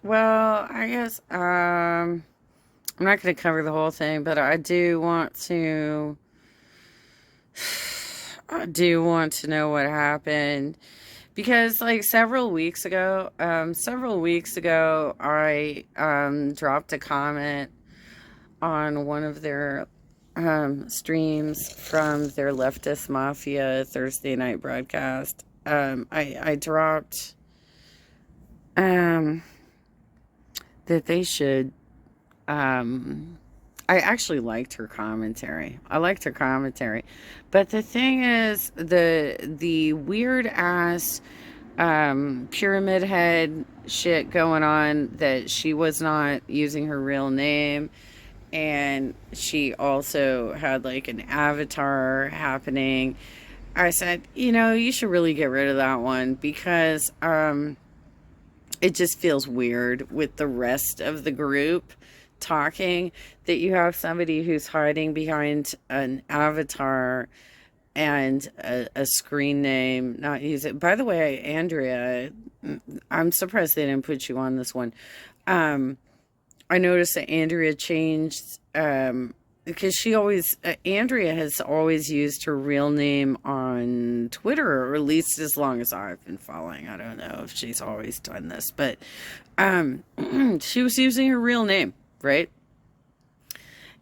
Well, I guess I'm not going to cover the whole thing, but I do want to know what happened because like several weeks ago, I dropped a comment on one of their streams from their Leftist Mafia Thursday night broadcast. I dropped um, that they should. I actually liked her commentary. I liked her commentary, but the thing is, the weird ass pyramid head shit going on that she was not using her real name, and she also had like an avatar happening. I said, you should really get rid of that one because it just feels weird with the rest of the group talking that you have somebody who's hiding behind an avatar and a screen name not use it. By the way, Andrea, I'm surprised they didn't put you on this one. I noticed that Andrea changed because Andrea has always used her real name on Twitter, or at least as long as I've been following. I don't know if she's always done this, but she was using her real name, right?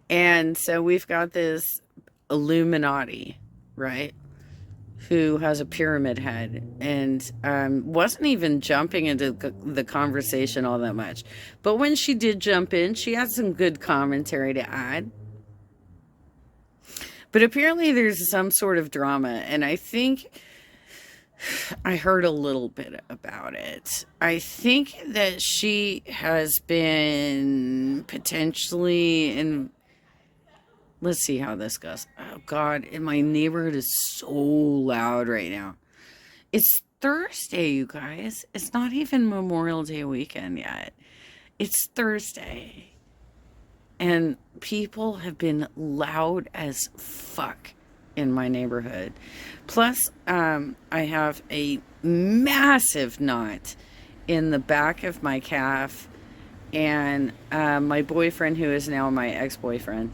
And so we've got this Illuminaughtii, right? Who has a pyramid head and wasn't even jumping into the conversation all that much. But when she did jump in, she had some good commentary to add. But apparently there's some sort of drama, and I think I heard a little bit about it. I think that she has been potentially in. Let's see how this goes. Oh, God, and my neighborhood is so loud right now. It's Thursday, you guys. It's not even Memorial Day weekend yet. It's Thursday. And people have been loud as fuck in my neighborhood. Plus, I have a massive knot in the back of my calf. And my boyfriend, who is now my ex-boyfriend,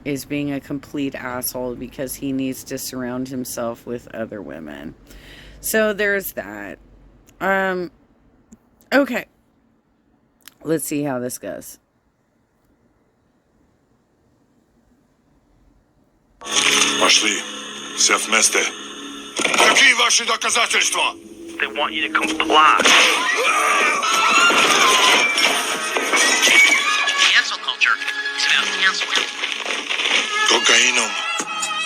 is being a complete asshole because he needs to surround himself with other women. So there's that. Okay. Let's see how this goes. Пошли. Все вместе. Какие ваши доказательства? They want you to comply. Cancel culture. It's about canceling. Кокаином.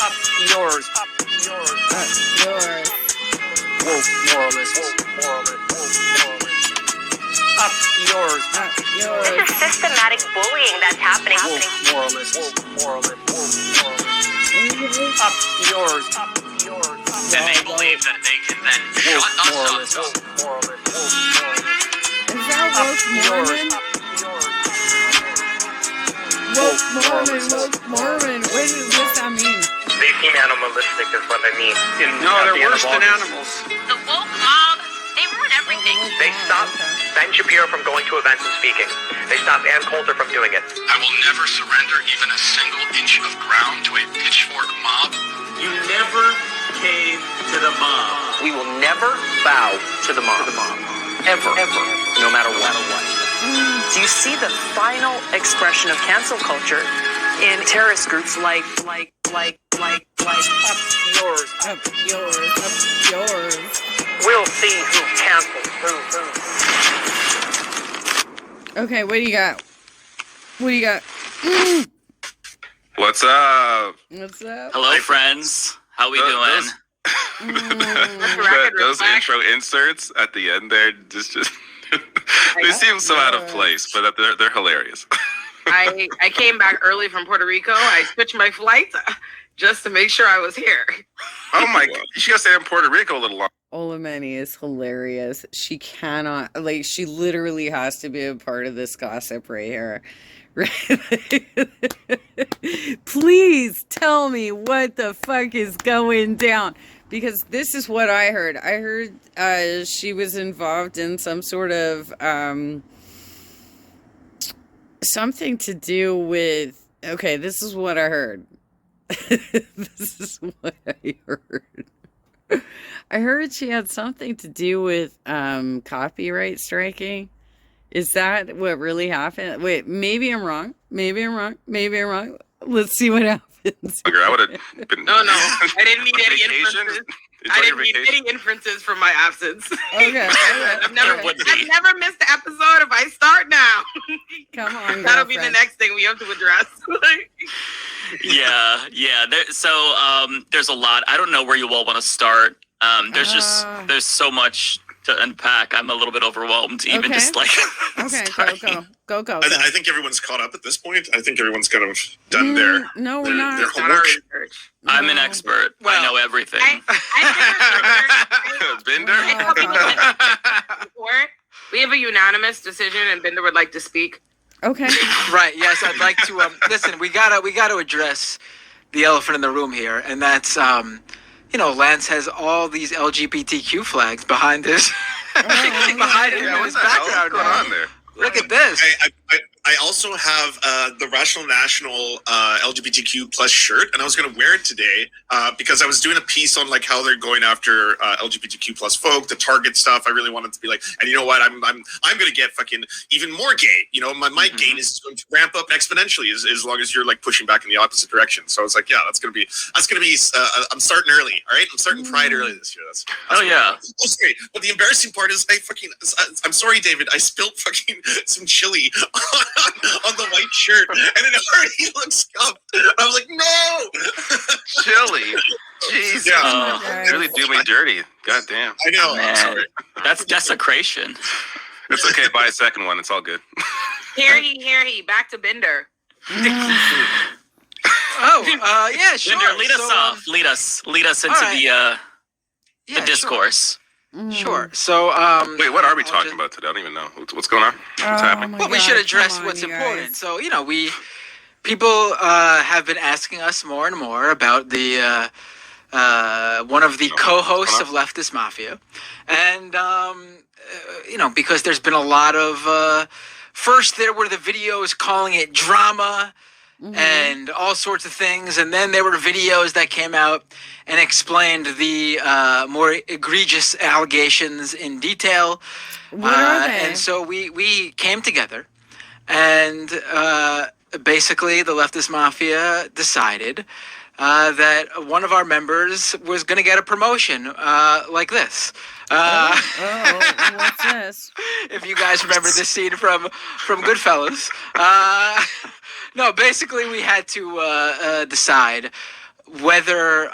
Up yours. Up yours. Up yours. Woke moralists. Up yours. Up yours. This is systematic bullying that's happening. Woke moralists. Up yours. Up yours. Then they believe that they can then shut us up. Is that woke Mormon? Woke Mormon. What's that mean? They seem animalistic is what I mean. No, they're worse than animals. The woke mob, they ruin everything. They stopped Ben Shapiro from going to events and speaking. They stopped Ann Coulter from doing it. I will never surrender even a single inch of ground to a pitchfork mob. You never cave to the mob. We will never bow to the mob. Ever. No matter what. Do you see the final expression of cancel culture in terrorist groups like Up yours. Up yours. Up yours. We'll see who cancels who. Okay, what do you got? What do you got? What's up? What's up? Hello, friends. How we doing? Those intro inserts at the end there just they seem so out of place, but they're hilarious. I came back early from Puerto Rico. I switched my flights just to make sure I was here. Oh my God. You gotta stay in Puerto Rico a little longer. Olameni is hilarious. She cannot, like, she literally has to be a part of this gossip right here. Right? Please tell me what the fuck is going down. because this is what I heard. I heard she was involved in some sort of something to do with. Okay, this is what I heard. This is what I heard. I heard she had something to do with copyright striking. Is that what really happened? Wait, maybe I'm wrong. Maybe I'm wrong. Maybe I'm wrong. Let's see what happens. I would have been. No, I didn't need any vacation? inferences. Enjoy I your didn't need vacation. any inferences from my absence. Okay. I've never would be. missed an episode. If I start now, Come on, that'll be the girlfriend. next thing we have to address. Yeah. There's a lot. I don't know where you all want to start. There's so much to unpack. I'm a little bit overwhelmed, even Okay. just like. Okay, go. I think everyone's caught up at this point. I think everyone's kind of done their No, we're their not. Not our homework. research. I'm an No. expert. Well, I know everything. Bender. We have a unanimous decision, and Binder would like to speak. Okay. Right. Yes, I'd like to. Listen, we gotta address the elephant in the room here, and that's Lance has all these LGBTQ flags behind his behind him in What his the hell is background. going man. on there? Look at this. I also have the Rational National LGBTQ plus shirt, and I was going to wear it today because I was doing a piece on like how they're going after LGBTQ plus folk, the Target stuff. I really wanted to be like, and you know what? I'm going to get fucking even more gay. You know, my gain is going to ramp up exponentially as long as you're like pushing back in the opposite direction. So I was like, yeah, that's going to be. I'm starting early. All right, I'm starting Pride early this year. That's yeah. Oh, sorry. But the embarrassing part is I'm sorry, David. I spilled fucking some chili on the white shirt, and it already looks scuffed. I was like, no! Chili. Jeez. Oh, You really do me dirty. God damn. I know. Man. I'm sorry. That's desecration. It's okay. Buy a second one. It's all good. Here he. Back to Binder. Yeah, sure. Bender, lead us So, off. Lead us into right. the discourse. Sure. So, Wait, what are we I'll talking just- about today? I don't even know. What's going on? What's happening? my Well, we God, should address come on, what's you important. guys. So, people have been asking us more and more about the one of the co-hosts of Leftist Mafia, and because there's been a lot of first there were the videos calling it drama. And all sorts of things, and then there were videos that came out and explained the more egregious allegations in detail. What are they? And so we came together, and basically the Leftist Mafia decided that one of our members was going to get a promotion like this. What's this? If you guys remember this scene from Goodfellas. No, basically we had to decide whether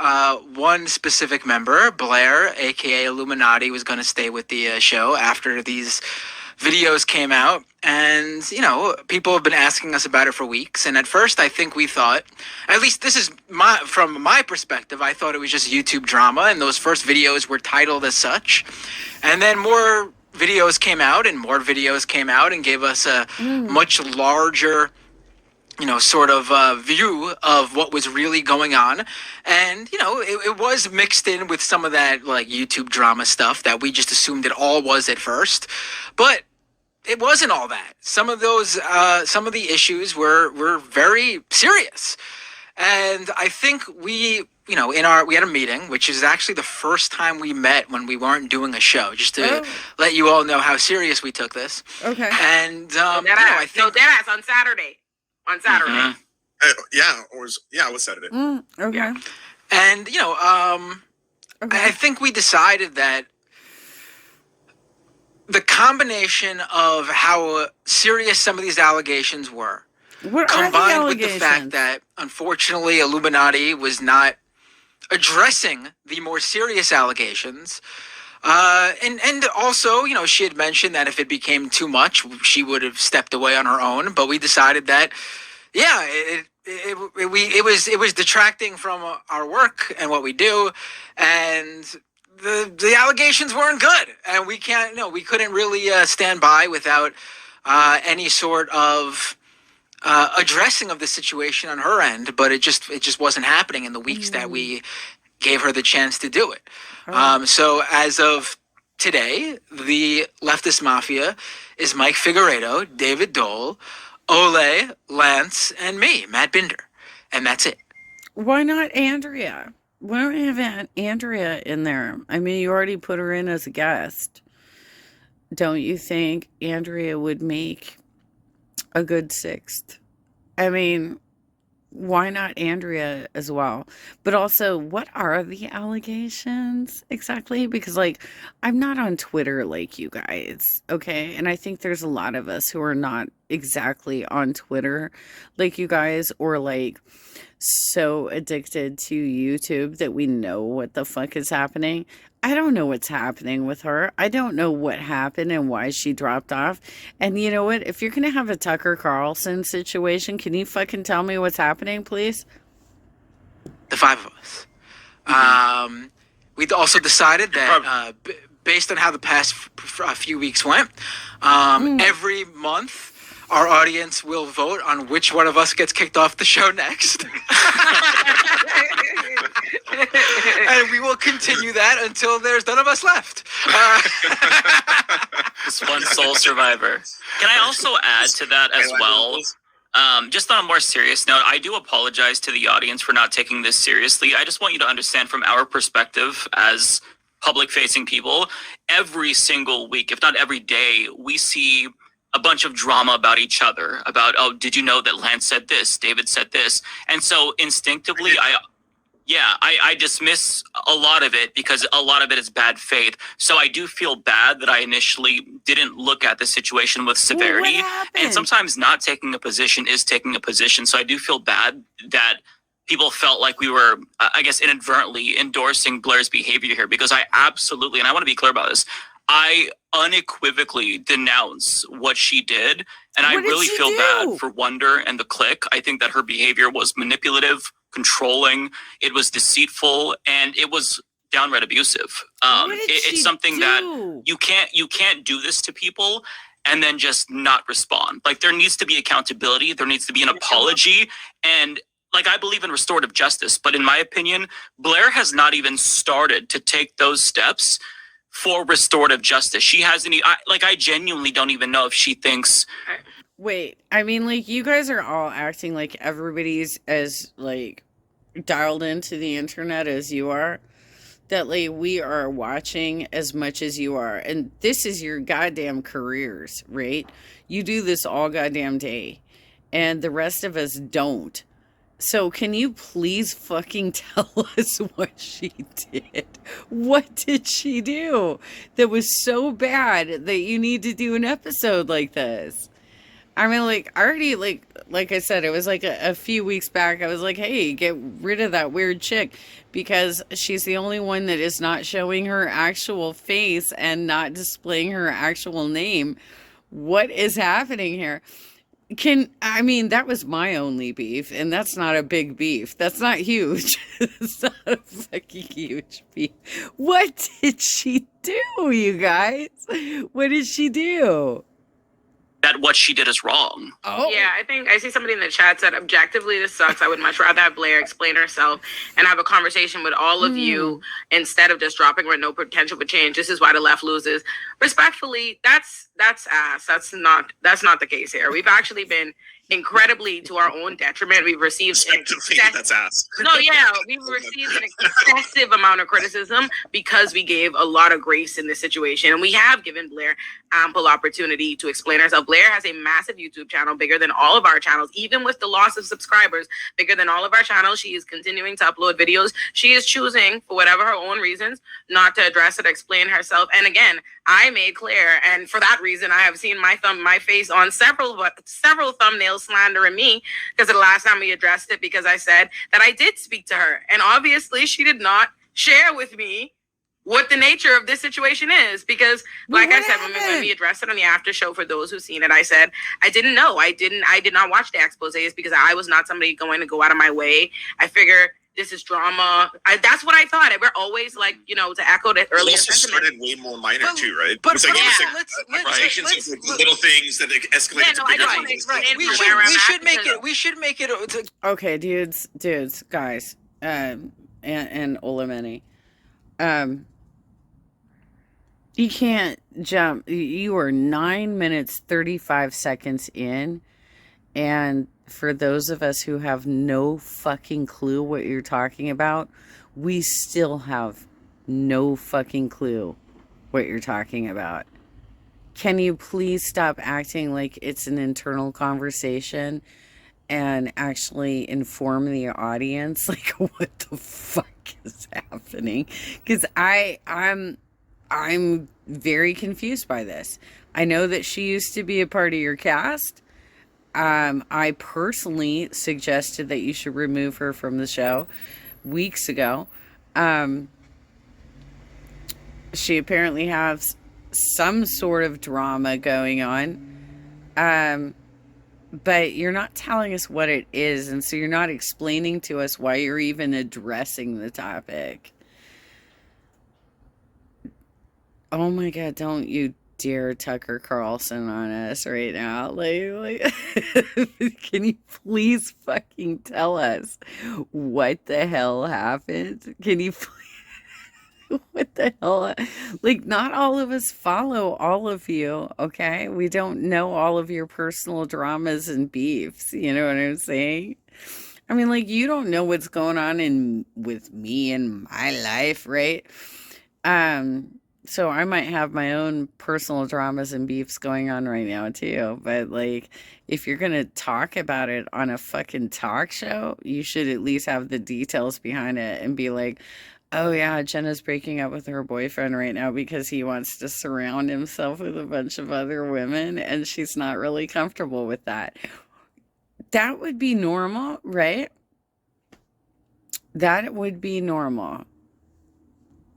one specific member, Blair, aka Illuminaughtii, was going to stay with the show after these videos came out. And, people have been asking us about it for weeks. And at first, I think we thought, at least this is from my perspective, I thought it was just YouTube drama. And those first videos were titled as such. And then more videos came out and gave us a much larger sort of view of what was really going on. And, it was mixed in with some of that like YouTube drama stuff that we just assumed it all was at first. But it wasn't all that. Some of some of the issues were very serious. And I think we had a meeting, which is actually the first time we met when we weren't doing a show, just to let you all know how serious we took this. Okay. And, I think deadass on Saturday. On Saturday. Mm-hmm. It was Saturday. Okay. Yeah. And, I think we decided that the combination of how serious some of these allegations were, What are the combined with the allegations? fact that, unfortunately, Illuminaughtii was not addressing the more serious allegations, and also, she had mentioned that if it became too much, she would have stepped away on her own. But we decided that, it was detracting from our work and what we do, and the allegations weren't good, and we couldn't really stand by without any sort of addressing of the situation on her end. But it just wasn't happening in the weeks that we gave her the chance to do it. So as of today, the Leftist Mafia is Mike Figueredo, David Dole, Ole, Lance, and me, Matt Binder. And that's it. Why not Andrea? Why don't we have Andrea in there? I mean, you already put her in as a guest. Don't you think Andrea would make a good sixth? I mean, why not Andrea as well? But also, what are the allegations exactly? Because, like, I'm not on Twitter like you guys, okay? And I think there's a lot of us who are not exactly on Twitter like you guys, or, like, so addicted to YouTube that we know what the fuck is happening. I don't know what's happening with her. I don't know what happened and why she dropped off. And you know what? If you're going to have a Tucker Carlson situation, can you fucking tell me what's happening, please? The five of us. We also decided that based on how the past few weeks went, every month our audience will vote on which one of us gets kicked off the show next. And we will continue that until there's none of us left. This one sole survivor. Can I also add to that as well? Just on a more serious note, I do apologize to the audience for not taking this seriously. I just want you to understand from our perspective as public-facing people, every single week, if not every day, we see a bunch of drama about each other, about, oh, did you know that Lance said this, David said this? And so instinctively, I dismiss a lot of it because a lot of it is bad faith. So I do feel bad that I initially didn't look at the situation with severity. And sometimes not taking a position is taking a position. So I do feel bad that people felt like we were, I guess, inadvertently endorsing Blair's behavior here, because I absolutely, and I want to be clear about this, I unequivocally denounce what she did. And I really feel bad for Wonder and the clique. I think that her behavior was manipulative, controlling, it was deceitful, and it was downright abusive. It's something that you can't do this to people and then just not respond. Like, there needs to be accountability, there needs to be an apology, and like, I believe in restorative justice, but in my opinion, Blair has not even started to take those steps for restorative justice. She hasn't. I genuinely don't even know if she thinks. Wait, I mean, like, you guys are all acting like everybody's as, like, dialed into the internet as you are. That, like, we are watching as much as you are. And this is your goddamn careers, right? You do this all goddamn day. And the rest of us don't. So can you please fucking tell us what she did? What did she do that was so bad that you need to do an episode like this? I mean, like, I already, like I said, it was like a few weeks back. I was like, hey, get rid of that weird chick, because she's the only one that is not showing her actual face and not displaying her actual name. What is happening here? I mean, that was my only beef, and that's not a big beef. That's not huge. It's not a fucking huge beef. What did she do, you guys? What did she do? That what she did is wrong. Oh. Yeah, I think I see somebody in the chat said, objectively, this sucks. I would much rather have Blair explain herself and have a conversation with all of you instead of just dropping her with no potential for change. This is why the left loses. Respectfully, that's ass. That's not the case here. We've actually been incredibly to our own detriment. We've received that's ass. No, yeah, we've received an excessive amount of criticism because we gave a lot of grace in this situation, and we have given Blair ample opportunity to explain herself. Blair has a massive YouTube channel, bigger than all of our channels, even with the loss of subscribers, bigger than all of our channels. She is continuing to upload videos. She is choosing, for whatever her own reasons, not to address it, explain herself. And again, I made clear, and for that reason, I have seen my face on several thumbnails slandering me because of the last time we addressed it, because I said that I did speak to her, and obviously she did not share with me what the nature of this situation is, because like I said, when we addressed it on the after show, for those who've seen it, I said I didn't know. I did not watch the exposés because I was not somebody going to go out of my way. I figure this is drama. That's what I thought. We're always like, to echo the earlier sentiment. Started way more minor too, right? But Let's little things that escalate to bigger things. We should make it. Okay, dudes, guys. and Olameni. You can't jump. You are 9 minutes 35 seconds in, and for those of us who have no fucking clue what you're talking about, we still have no fucking clue what you're talking about. Can you please stop acting like it's an internal conversation and actually inform the audience like what the fuck is happening? Because I'm very confused by this. I know that she used to be a part of your cast. I personally suggested that you should remove her from the show weeks ago. She apparently has some sort of drama going on. But you're not telling us what it is, and so you're not explaining to us why you're even addressing the topic. Oh my god, don't you dare Tucker Carlson on us right now. Like can you please fucking tell us what the hell happened? Can you please what the hell? Like, not all of us follow all of you, okay? We don't know all of your personal dramas and beefs. You know what I'm saying? I mean, like, you don't know what's going on with me in my life, right? So I might have my own personal dramas and beefs going on right now too. But like, if you're gonna talk about it on a fucking talk show, you should at least have the details behind it and be like, oh yeah, Jenna's breaking up with her boyfriend right now because he wants to surround himself with a bunch of other women and she's not really comfortable with that. That would be normal, right? That would be normal.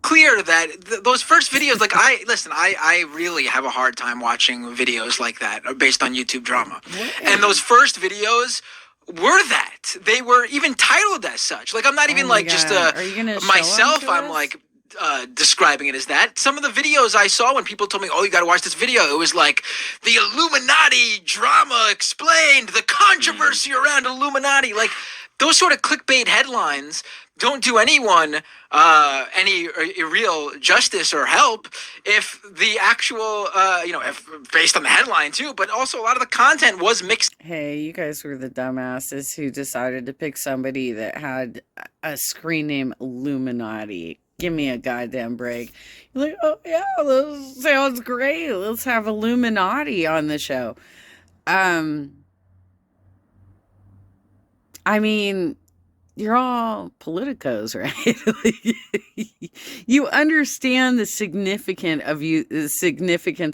Clear that those first videos, like I really have a hard time watching videos like that based on YouTube drama. And those first videos were that. They were even titled as such. Like, I'm not even like just Are you gonna show myself, them to I'm us? like describing it as that. Some of the videos I saw when people told me, oh, you gotta watch this video, it was like the Illuminati drama explained, the controversy around Illuminati. Like, those sort of clickbait headlines don't do anyone any real justice or help if the actual, if based on the headline too, but also a lot of the content was mixed. Hey, you guys were the dumbasses who decided to pick somebody that had a screen name Illuminaughtii. Give me a goddamn break. You're like, oh yeah, that sounds great. Let's have Illuminaughtii on the show. I mean, you're all politicos, right? You understand the significance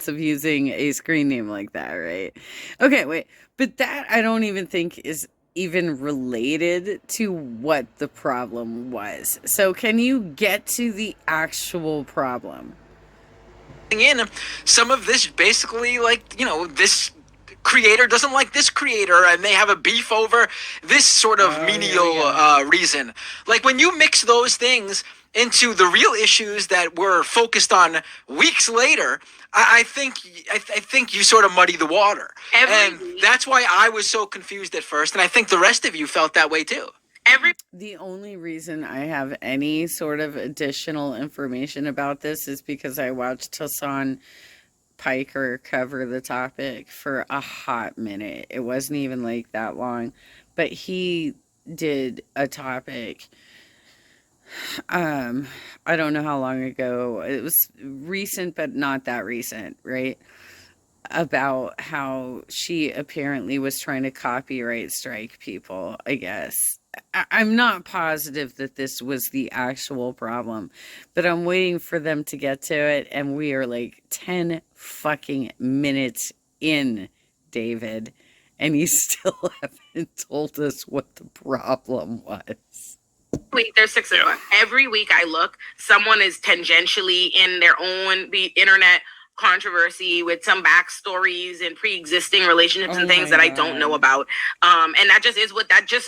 of using a screen name like that, right? Okay, wait, but that I don't even think is even related to what the problem was. So can you get to the actual problem? In some of this, basically, like, this creator doesn't like this creator and they have a beef over this sort of menial reason. Like, when you mix those things into the real issues that were focused on weeks later, I think you sort of muddy the water. And that's why I was so confused at first, and I think the rest of you felt that way too. The only reason I have any sort of additional information about this is because I watched Hassan Piker cover the topic for a hot minute. It wasn't even like that long, but he did a topic. I don't know how long ago. It was recent, but not that recent, right? About how she apparently was trying to copyright strike people, I guess. I'm not positive that this was the actual problem, but I'm waiting for them to get to it, and we are like 10 fucking minutes in, David, and you still haven't told us what the problem was. Week there's 6 of us. Every week I look, someone is tangentially in their own internet controversy with some backstories and pre-existing relationships and things that I don't know about. And that just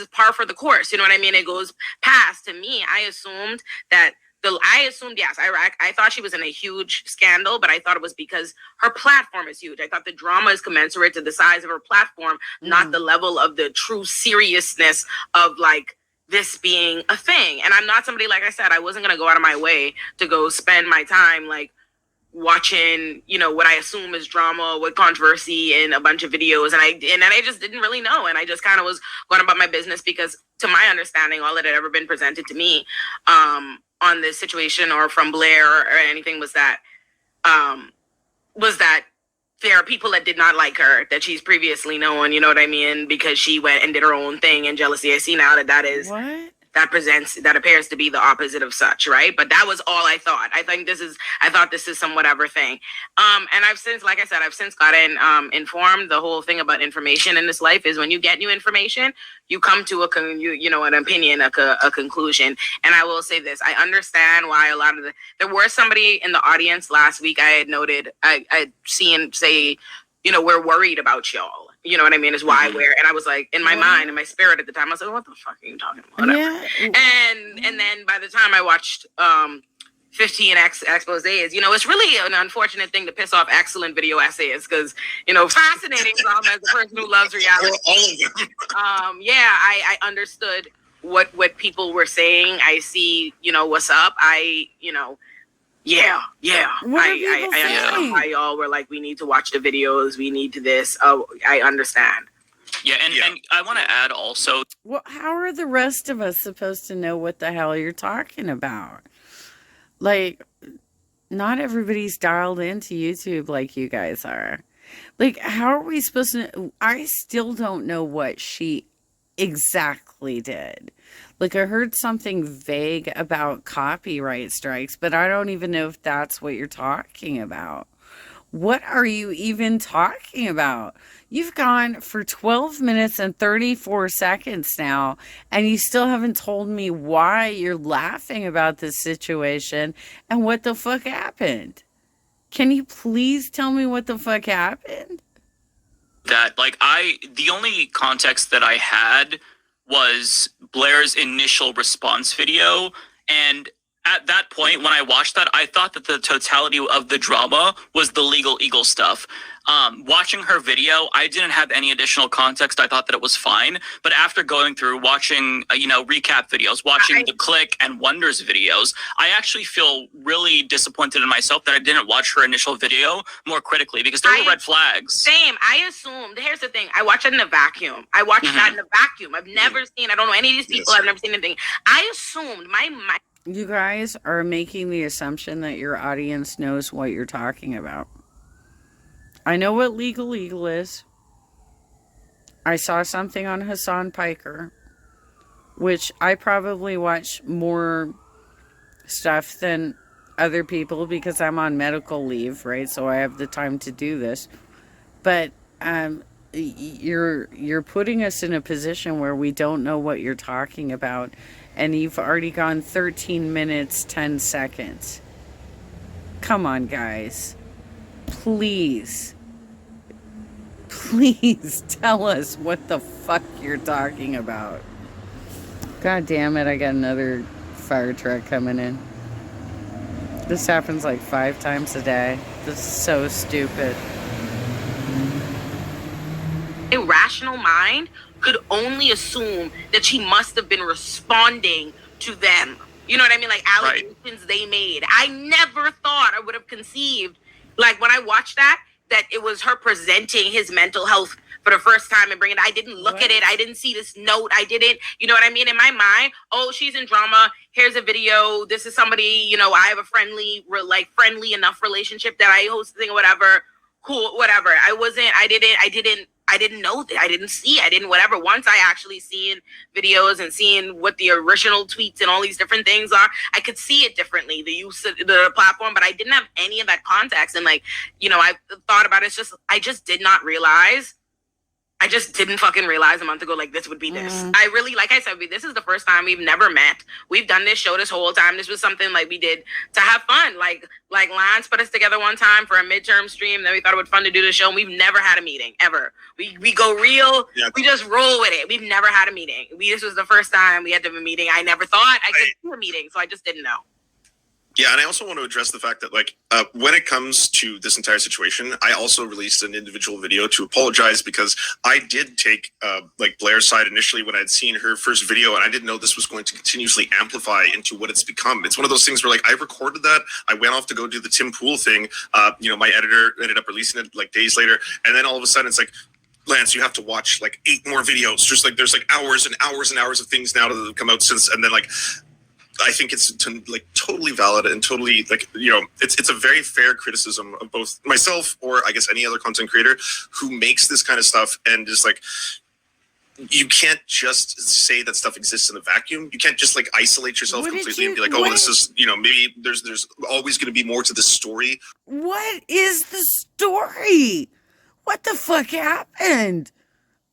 is par for the course. You know what I mean? It goes past. To me, I assumed, yes, I thought she was in a huge scandal, but I thought it was because her platform is huge. I thought the drama is commensurate to the size of her platform, not the level of the true seriousness of like this being a thing. And I'm not somebody, like I said, I wasn't going to go out of my way to go spend my time like watching, you know, what I assume is drama with controversy and a bunch of videos. And I just didn't really know. And I just kind of was going about my business because to my understanding, all that had ever been presented to me on this situation or from Blair or anything was that there are people that did not like her, that she's previously known, you know what I mean? Because she went and did her own thing in jealousy. I see now that is What? that appears to be the opposite of such, right? But that was all I thought. I thought this is some whatever thing. And I've since, like I said, I've since gotten informed. The whole thing about information in this life is when you get new information, you come to an opinion, a conclusion. And I will say this, I understand why a lot of there were somebody in the audience last week I had noted, I'd seen say, you know, we're worried about y'all. You know what I mean? Is why we're, and I was like, in my mind, in my spirit at the time, I was like, what the fuck are you talking about? Whatever. Yeah. And then by the time I watched 15 exposés, you know, it's really an unfortunate thing to piss off excellent video essayists because, you know, fascinating as a person who loves reality. All of them. I understood what people were saying. I see, you know, what's up. Yeah. I understand why y'all were like, we need to watch the videos. We need to this. Oh, I understand. Yeah, and I want to add also. Well, how are the rest of us supposed to know what the hell you're talking about? Like, not everybody's dialed into YouTube like you guys are. Like, how are we supposed to? I still don't know what she exactly did. Like, I heard something vague about copyright strikes, but I don't even know if that's what you're talking about. What are you even talking about? You've gone for 12 minutes and 34 seconds now, and you still haven't told me why you're laughing about this situation and what the fuck happened. Can you please tell me what the fuck happened? That, like, the only context that I had was Blair's initial response video. And at that point, when I watched that, I thought that the totality of the drama was the Legal Eagle stuff. Watching her video, I didn't have any additional context. I thought that it was fine. But after going through watching, recap videos, watching the Click and Wonders videos, I actually feel really disappointed in myself that I didn't watch her initial video more critically because there were red flags. Same. I assumed. Here's the thing. I watched it in a vacuum. I watched that in a vacuum. I've never seen, I don't know any of these people. I've never seen anything. I assumed You guys are making the assumption that your audience knows what you're talking about. I know what Legal Eagle is. I saw something on Hassan Piker, which I probably watch more stuff than other people because I'm on medical leave, right? So I have the time to do this. But you're putting us in a position where we don't know what you're talking about. And you've already gone 13 minutes, 10 seconds. Come on, guys. Please tell us what the fuck you're talking about. God damn it, I got another fire truck coming in. This happens like 5 times a day. This is so stupid. A rational mind could only assume that she must have been responding to them. You know what I mean? Like allegations they made. I never thought I would have conceived, like when I watched that it was her presenting his mental health for the first time and bringing it. I didn't look at it. I didn't see this note. I didn't, you know what I mean? In my mind, oh, she's in drama. Here's a video. This is somebody, I have a friendly enough relationship that I host thing or whatever. Cool, whatever. I didn't know that. I didn't see. I didn't whatever. Once I actually seen videos and seeing what the original tweets and all these different things are, I could see it differently, the use of the platform, but I didn't have any of that context. And I thought about it. I just did not realize. I just didn't fucking realize a month ago, this would be this. I really, like I said, this is the first time we've never met. We've done this show this whole time. This was something we did to have fun. Like Lance put us together one time for a midterm stream. Then we thought it would be fun to do the show. And we've never had a meeting, ever. We go real. Yeah. We just roll with it. We've never had a meeting. This was the first time we had to have a meeting. I never thought I could do a meeting, so I just didn't know. Yeah, and I also want to address the fact that, like, when it comes to this entire situation, I also released an individual video to apologize because I did take, like, Blair's side initially when I'd seen her first video, and I didn't know this was going to continuously amplify into what it's become. It's one of those things where, like, I recorded that, I went off to go do the Tim Pool thing, my editor ended up releasing it, like, days later, and then all of a sudden it's like, Lance, you have to watch, like, 8 more videos. Just, like, there's, like, hours and hours and hours of things now that have come out since, and then, like, I think it's totally valid and totally, like, it's a very fair criticism of both myself or I guess any other content creator who makes this kind of stuff, and just like, you can't just say that stuff exists in a vacuum. You can't just like isolate yourself completely and be like, oh, this is, maybe there's always going to be more to this story. What is the story? What the fuck happened?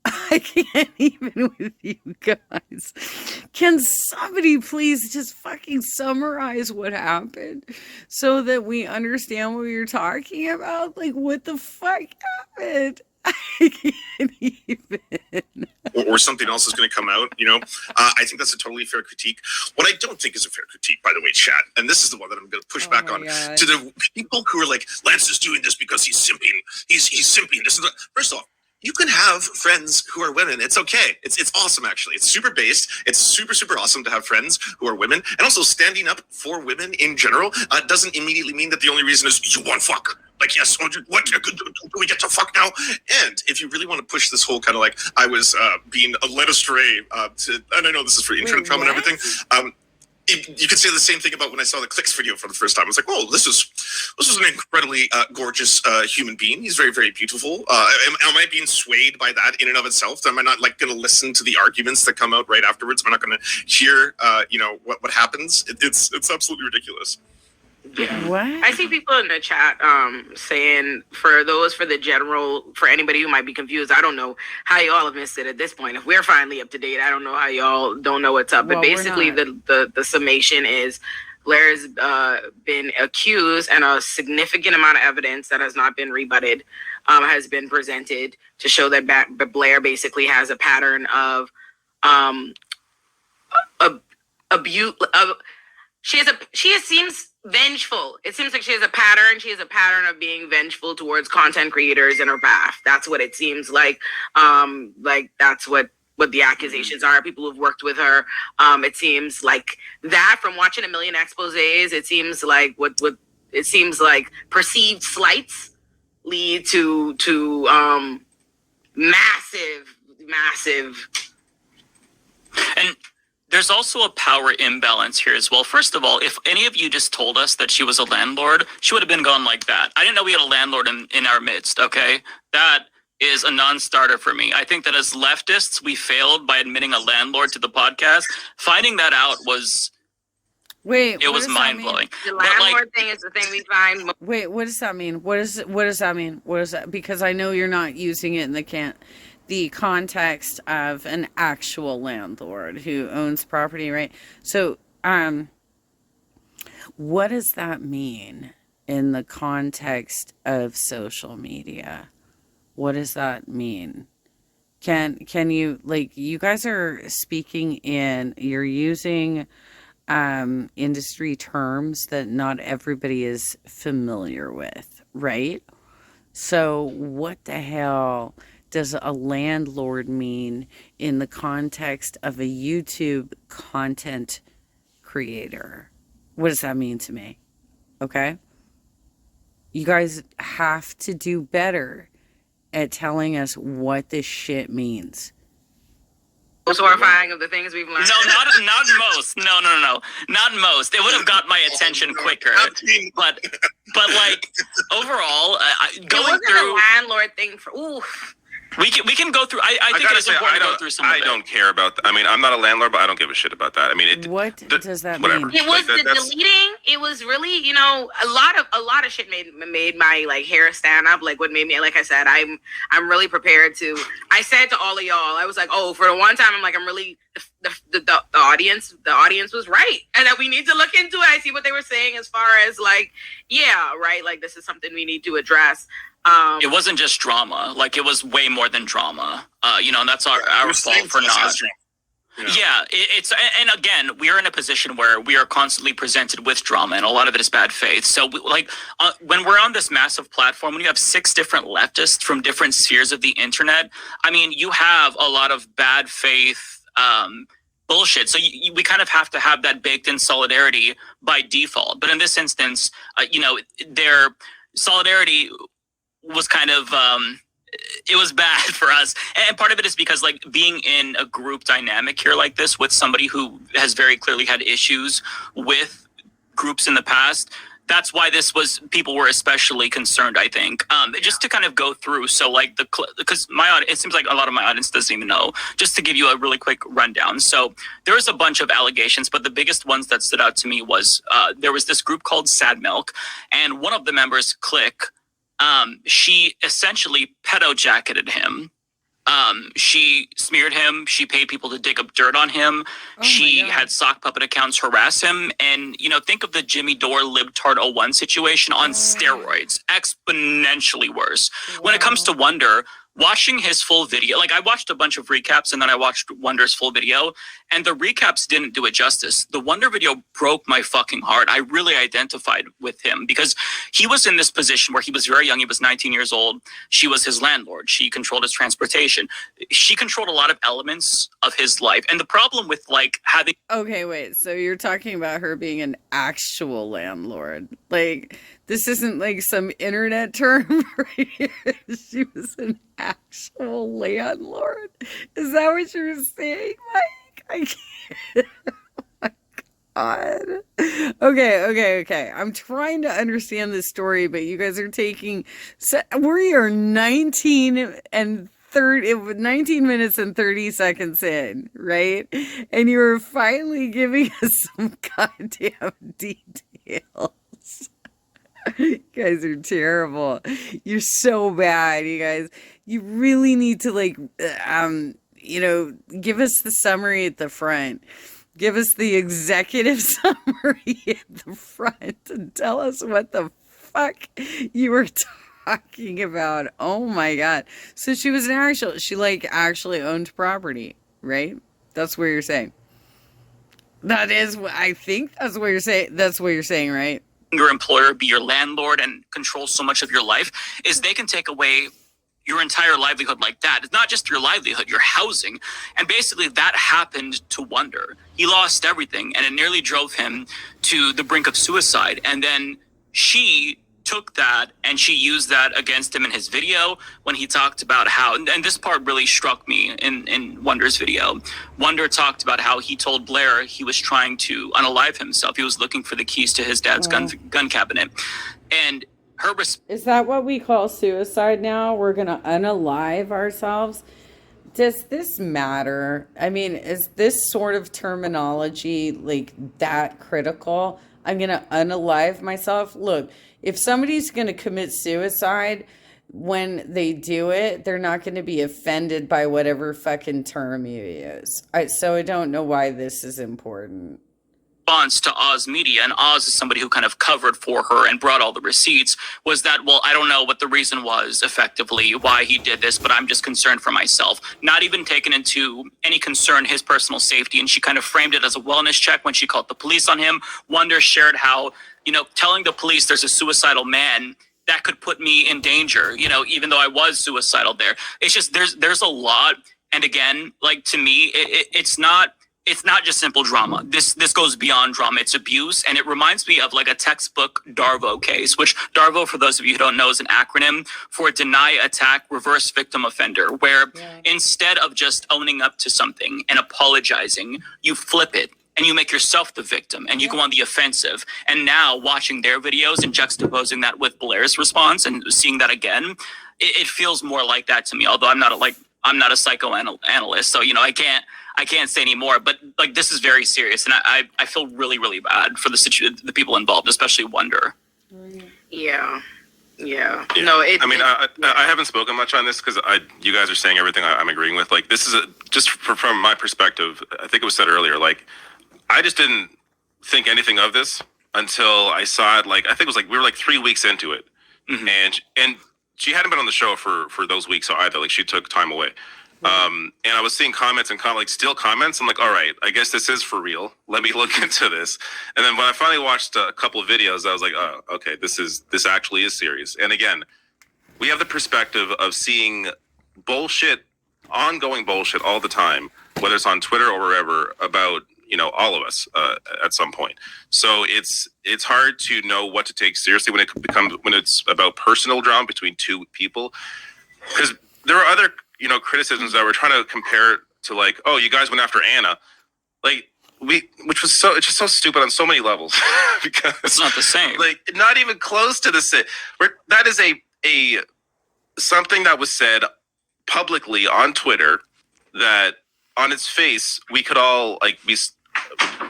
I can't even with you guys. Can somebody please just fucking summarize what happened so that we understand what you're talking about? Like, what the fuck happened? I can't even. Or something else is going to come out, I think that's a totally fair critique. What I don't think is a fair critique, by the way, chat, and this is the one that I'm going to push back on, to the people who are like, Lance is doing this because he's simping. He's simping. This is first off, you can have friends who are women. It's okay. It's awesome, actually. It's super based. It's super, super awesome to have friends who are women. And also, standing up for women in general doesn't immediately mean that the only reason is you want fuck. Like, yes, what do we get to fuck now? And if you really want to push this whole kind of like, I was being led astray and I know this is for internet trauma and everything. You could say the same thing about when I saw the Clicks video for the first time. I was like, "Oh, this is an incredibly gorgeous human being. He's very, very beautiful." Am I being swayed by that in and of itself? Am I not like going to listen to the arguments that come out right afterwards? Am I not going to hear, what happens? It's absolutely ridiculous. Yeah. What? I see people in the chat saying for anybody who might be confused, I don't know how y'all have missed it at this point. If we're finally up to date, I don't know how y'all don't know what's up. But basically the summation is Blair's been accused, and a significant amount of evidence that has not been rebutted has been presented to show that Blair basically has a pattern of abuse. She seems vengeful. It seems like she has a pattern. She has a pattern of being vengeful towards content creators in her path. That's what it seems like. That's what the accusations are. People who've worked with her. It seems like that from watching a million exposés. It seems like what it seems like perceived slights lead to massive. And there's also a power imbalance here as well. First of all, if any of you just told us that she was a landlord, she would have been gone like that. I didn't know we had a landlord in our midst, okay? That is a non-starter for me. I think that as leftists, we failed by admitting a landlord to the podcast. Finding that out was... it was mind-blowing. The landlord thing is the thing we find... Wait, what does that mean? What does that mean? What is that? Because I know you're not using it in the context of an actual landlord who owns property, right? So, what does that mean in the context of social media? What does that mean? Can you, like, you guys are speaking you're using industry terms that not everybody is familiar with, right? So what the hell does a landlord mean in the context of a YouTube content creator? What does that mean to me? Okay? You guys have to do better at telling us what this shit means. Most horrifying of the things we've learned. No, not most. No, not most. It would have got my attention quicker. But like overall, going through a landlord thing for We can go through. I think it's important to go through some of it. I don't care about that. I mean, I'm not a landlord, but I don't give a shit about that. I mean, what does that mean? It was the deleting. It was really, a lot of shit made my like hair stand up. Like what made me, like I said, I'm really prepared to. I said to all of y'all, I was like, oh, for the one time, I'm like, I'm really the audience. The audience was right, and that we need to look into it. I see what they were saying as far as like, yeah, right, like this is something we need to address. It wasn't just drama. Like it was way more than drama. And that's our fault for not. Yeah, it's and again, we are in a position where we are constantly presented with drama, and a lot of it is bad faith. So, when we're on this massive platform, when you have 6 different leftists from different spheres of the internet, I mean, you have a lot of bad faith bullshit. So we kind of have to have that baked in solidarity by default. But in this instance, their solidarity was kind of it was bad for us, and part of it is because like being in a group dynamic here like this with somebody who has very clearly had issues with groups in the past, that's why people were especially concerned, I think. Just to kind of go through, so like because it seems like a lot of my audience doesn't even know, just to give you a really quick rundown. So there was a bunch of allegations, but the biggest ones that stood out to me was there was this group called Sad Milk, and one of the members, Click, she essentially pedo jacketed him. She smeared him. She paid people to dig up dirt on him. She had sock puppet accounts harass him. And, think of the Jimmy Dore libtard01 situation on steroids, exponentially worse. Wow. When it comes to Wonder, watching his full video, like I watched a bunch of recaps and then I watched Wonder's full video, and the recaps didn't do it justice. The Wonder video broke my fucking heart. I really identified with him because he was in this position where he was very young. He was 19 years old. She was his landlord. She controlled his transportation. She controlled a lot of elements of his life. And the problem with like having... Okay, wait. So you're talking about her being an actual landlord. Like, this isn't like some internet term. Right? She was an actual landlord. Is that what you're saying, Mike? I can't. Oh my God. Okay. I'm trying to understand this story, but you guys are taking... we are 19 minutes and 30 seconds in, right? And you're finally giving us some goddamn details. You guys are terrible. You're so bad, you guys. You really need to give us the summary at the front. Give us the executive summary at the front and tell us what the fuck you were talking about. Oh my God. So she was actually owned property, right? That's what you're saying. I think that's what you're saying. That's what you're saying, right? Your employer be your landlord and control so much of your life is they can take away your entire livelihood like that. It's not just your livelihood, your housing. And basically that happened to Wonder. He lost everything and it nearly drove him to the brink of suicide. And then she took that and she used that against him in his video when he talked about how, and this part really struck me in Wonder's video. Wonder talked about how he told Blair he was trying to unalive himself. He was looking for the keys to his dad's gun cabinet. And is that what we call suicide now? We're going to unalive ourselves? Does this matter? I mean, is this sort of terminology like that critical? I'm going to unalive myself? Look, if somebody's going to commit suicide, when they do it, they're not going to be offended by whatever fucking term you use. So I don't know why this is important. Response to Oz Media, and Oz is somebody who kind of covered for her and brought all the receipts, was that, well, I don't know what the reason was effectively why he did this, but I'm just concerned for myself. Not even taken into any concern his personal safety, and she kind of framed it as a wellness check when she called the police on him. Wonder shared how, telling the police there's a suicidal man, that could put me in danger, even though I was suicidal there. It's just, there's a lot, and again, like, to me, it's not just simple drama. This goes beyond drama. It's abuse. And it reminds me of like a textbook DARVO case, which DARVO, for those of you who don't know, is an acronym for Deny, Attack, Reverse Victim Offender, where instead of just owning up to something and apologizing, you flip it and you make yourself the victim and you go on the offensive. And now watching their videos and juxtaposing that with Blair's response and seeing that again, it feels more like that to me. Although I'm not a psychoanalyst, so I can't say any more, but like this is very serious, and I feel really, really bad for the people involved, especially Wonder. Yeah. No, I haven't spoken much on this because you guys are saying everything I'm agreeing with. Like, this is just from my perspective. I think it was said earlier. Like, I just didn't think anything of this until I saw it. Like, I think it was like we were like 3 weeks into it, and she hadn't been on the show for those weeks either. Like, she took time away. And I was seeing comments and like still comments. I'm like, all right, I guess this is for real. Let me look into this. And then when I finally watched a couple of videos, I was like, oh, okay, this actually is serious. And again, we have the perspective of seeing bullshit, ongoing bullshit all the time, whether it's on Twitter or wherever, about all of us at some point. So it's hard to know what to take seriously when it's about personal drama between two people, because there are other criticisms that we're trying to compare to, like, oh, you guys went after Anna, like it's just so stupid on so many levels because it's not the same, like not even close to the same. That is a something that was said publicly on Twitter that on its face we could all like be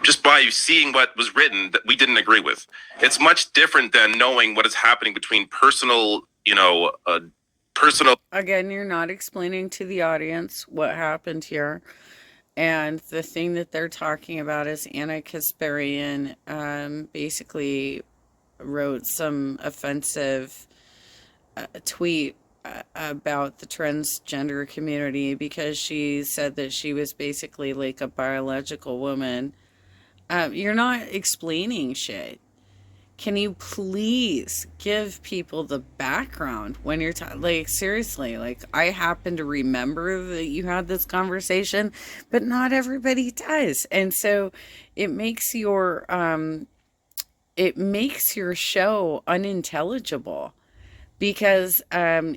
just by seeing what was written that we didn't agree with. It's much different than knowing what is happening between personal. Again, you're not explaining to the audience what happened here. And the thing that they're talking about is Anna Kasparian basically wrote some offensive tweet about the transgender community because she said that she was basically like a biological woman. You're not explaining shit. Can you please give people the background when you're like, seriously, like, I happen to remember that you had this conversation, but not everybody does. And so it makes your show unintelligible because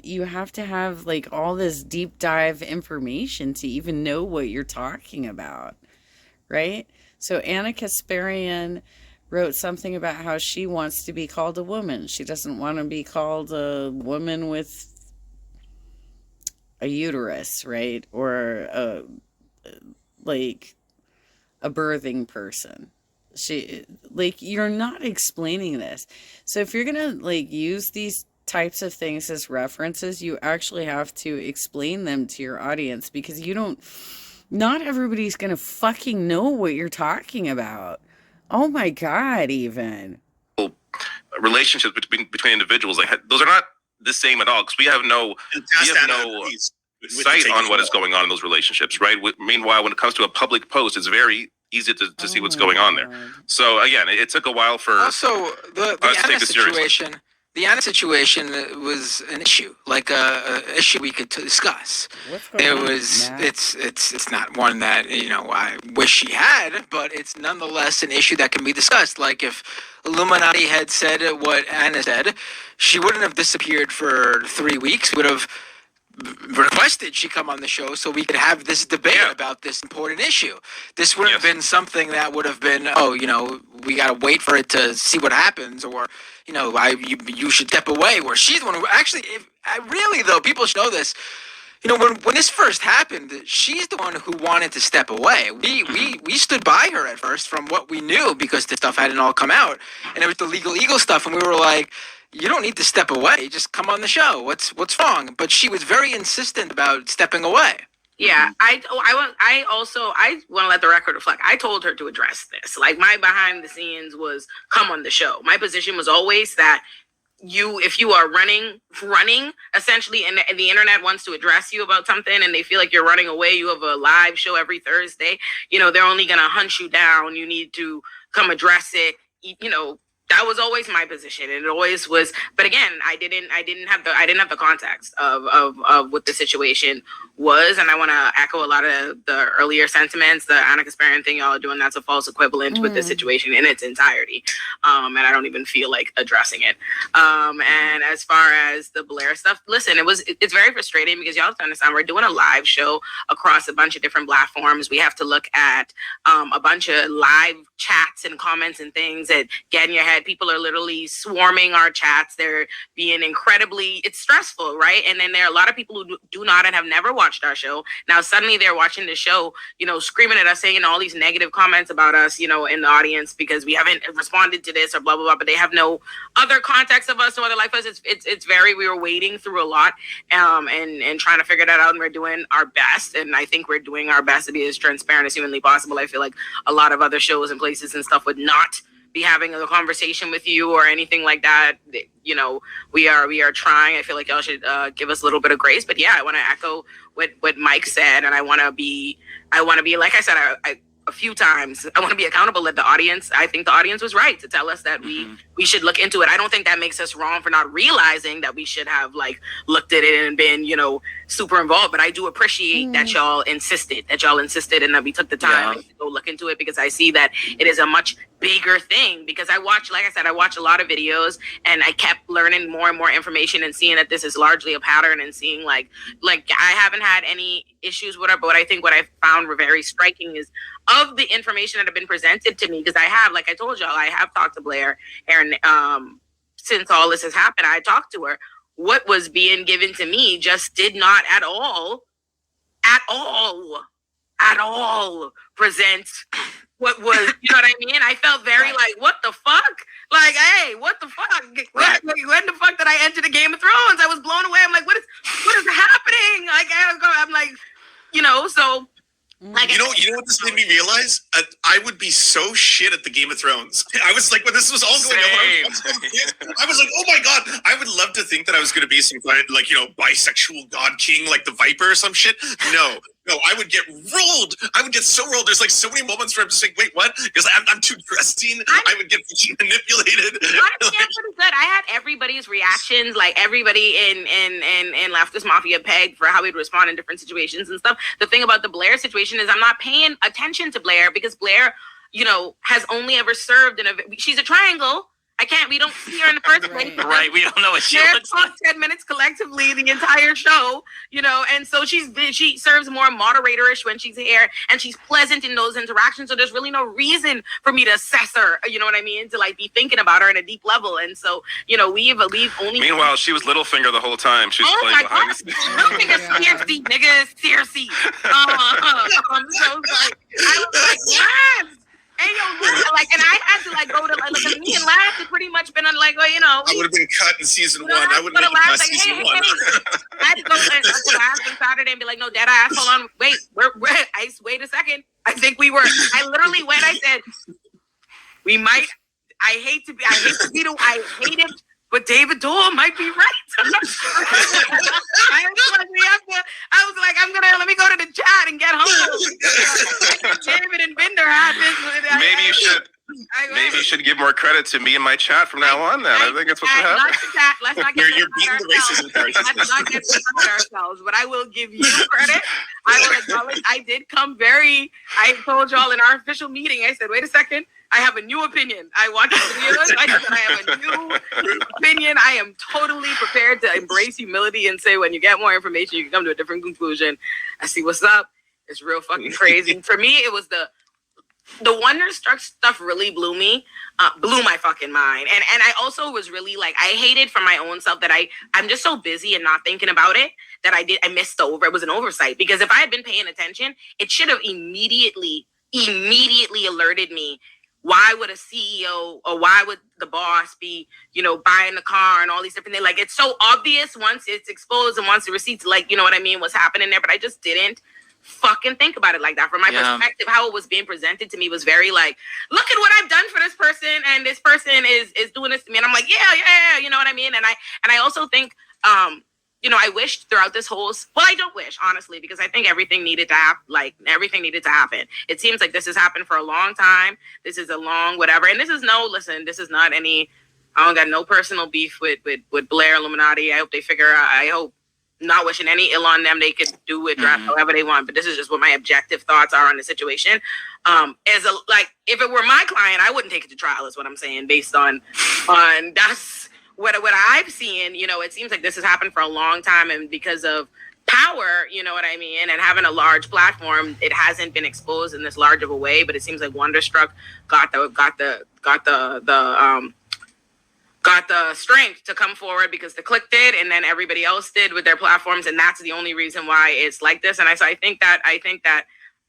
you have to have like all this deep dive information to even know what you're talking about, right? So Anna Kasparian wrote something about how she wants to be called a woman. She doesn't want to be called a woman with a uterus, right? Or like a birthing person. You're not explaining this. So if you're going to like use these types of things as references, you actually have to explain them to your audience because not everybody's going to fucking know what you're talking about. Oh my God, even. Relationships between individuals, like those are not the same at all because we have no sight on what is going on in those relationships, right? Meanwhile, when it comes to a public post, it's very easy to see what's going on there. So again, it took a while for also the Anna situation. The Anna situation was an issue, like a issue we could discuss. It's not one that I wish she had, but it's nonetheless an issue that can be discussed. Like if Illuminaughtii had said what Anna said, she wouldn't have disappeared for 3 weeks. Would have requested she come on the show so we could have this debate about this important issue. This wouldn't have been something that would have been, we got to wait for it to see what happens, or you should step away. Where she's the one who actually, really though, people should know this. When this first happened, she's the one who wanted to step away. We stood by her at first from what we knew because the stuff hadn't all come out, and it was the legal eagle stuff, and we were like, you don't need to step away. Just come on the show. What's wrong? But she was very insistent about stepping away. Yeah, I want to let the record reflect. I told her to address this. Like, my behind the scenes was come on the show. My position was always that if you are running essentially, and the internet wants to address you about something and they feel like you're running away, you have a live show every Thursday, they're only going to hunt you down. You need to come address it. That was always my position, and it always was. But again, I didn't have the context of what the situation was, and I want to echo a lot of the earlier sentiments. The Anna Kasparian thing y'all are doing, that's a false equivalent with the situation in its entirety, and I don't even feel like addressing it. And as far as the Blair stuff, listen, it's very frustrating because y'all have to understand we're doing a live show across a bunch of different platforms. We have to look at a bunch of live chats and comments and things that get in your head. People are literally swarming our chats. They're being it's stressful, right? And then there are a lot of people who do not and have never watched our show. Now suddenly they're watching the show, screaming at us, saying all these negative comments about us, in the audience because we haven't responded to this or blah, blah, blah, but they have no other context of us or other life. We were wading through a lot and trying to figure that out, and we're doing our best. And I think we're doing our best to be as transparent as humanly possible. I feel like a lot of other shows and places and stuff would not be having a conversation with you or anything like that. You know, we are trying. I feel like y'all should give us a little bit of grace. But yeah, I want to echo what Mike said, and I want to be like I said, a few times. I want to be accountable at the audience. I think the audience was right to tell us that we should look into it. I don't think that makes us wrong for not realizing that we should have like looked at it and been, you know, super involved. But I do appreciate that y'all insisted and that we took the time to go look into it, because I see that it is a much bigger thing. Because I watch a lot of videos, and I kept learning more and more information and seeing that this is largely a pattern, and seeing like I haven't had any issues with it. But I think what I found very striking is of the information that have been presented to me, because I have, like I told y'all, I have talked to Blair, and since all this has happened, I talked to her. What was being given to me just did not at all present what was, you know what I mean? I felt very like, what the fuck? Like, hey, what the fuck? When the fuck did I enter the Game of Thrones? I was blown away. I'm like, what is happening? Like, I'm like, you know, so. Like, you know what this made me realize? I would be so shit at the Game of Thrones. I was like, when this was all going on, I was like, oh my god, I would love to think that I was going to be some kind of, like, you know, bisexual god king, like the Viper or some shit. No, I would get rolled. I would get so rolled. There's like so many moments where I'm just like, wait, what? Because I'm too trusting. I would get manipulated. Honestly, I'm pretty good. I had everybody's reactions, like everybody in Leftist Mafia pegged for how we'd respond in different situations and stuff. The thing about the Blair situation is I'm not paying attention to Blair, because Blair, you know, has only ever served she's a triangle. We don't see her in the first place. Right, we don't know what she looks like. 10 minutes collectively the entire show, you know, and so she serves more moderatorish when she's here, and she's pleasant in those interactions, so there's really no reason for me to assess her, you know what I mean, to like be thinking about her in a deep level. And so, you know, we've only... Meanwhile, she was Littlefinger the whole time. She's playing behind the scenes. Littlefinger's CRC, nigga, CRC. So like, I was like, yes! And like, and I had to like go to like me and Laugh had pretty much been on like, well, you know, I would have been cut in season 1. I wouldn't have been cut season 1. I had to go to Laugh on Saturday and be like, no, dead ass, hold on, wait, wait a second. I think we were. I literally went. I said, we might. I hate it. But David Dole might be right. I was like, let me go to the chat and get home. David and Binder had this. Maybe you should give more credit to me and my chat from now on. Then I think that's what should happen. Let's not get you're beating the racism card. Let's not get ourselves. But I will give you credit. I will acknowledge. I told y'all in our official meeting. I said, wait a second. I have a new opinion. I watched the videos. I said I have a new opinion. I am totally prepared to embrace humility and say, when you get more information, you can come to a different conclusion. I see what's up. It's real fucking crazy. For me, it was the Wonderstruck stuff really blew my fucking mind. And I also was really like, I hated for my own self that I'm just so busy and not thinking about it that I missed it was an oversight. Because if I had been paying attention, it should have immediately alerted me. Why would a CEO or why would the boss be, you know, buying the car and all these different things? Like, it's so obvious once it's exposed and once the receipts, like, you know what I mean, what's happening there. But I just didn't fucking think about it like that. From my perspective, how it was being presented to me was very like, look at what I've done for this person, and this person is doing this to me. And I'm like, yeah, you know what I mean? And I also think, you know, I wished throughout this whole... Well, I don't wish, honestly, because I think everything needed to happen. It seems like this has happened for a long time. This is a long whatever. And this is not any... I don't got no personal beef with Blair, Illuminaughtii. I hope they figure out... I hope, not wishing any ill on them, they could do it however they want. But this is just what my objective thoughts are on the situation. If it were my client, I wouldn't take it to trial, is what I'm saying, based on that's... What I've seen, you know, it seems like this has happened for a long time, and because of power, you know what I mean, and having a large platform, it hasn't been exposed in this large of a way. But it seems like Wonderstruck got the strength to come forward because the Click did, and then everybody else did with their platforms, and that's the only reason why it's like this. And I think that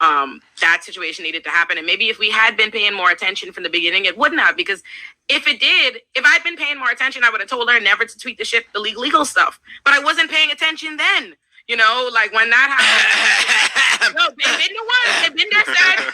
that situation needed to happen. And maybe if we had been paying more attention from the beginning, it wouldn't have, because if I'd been paying more attention, I would have told her never to tweet the legal stuff. But I wasn't paying attention then. You know, like when that happened, No, Binder said,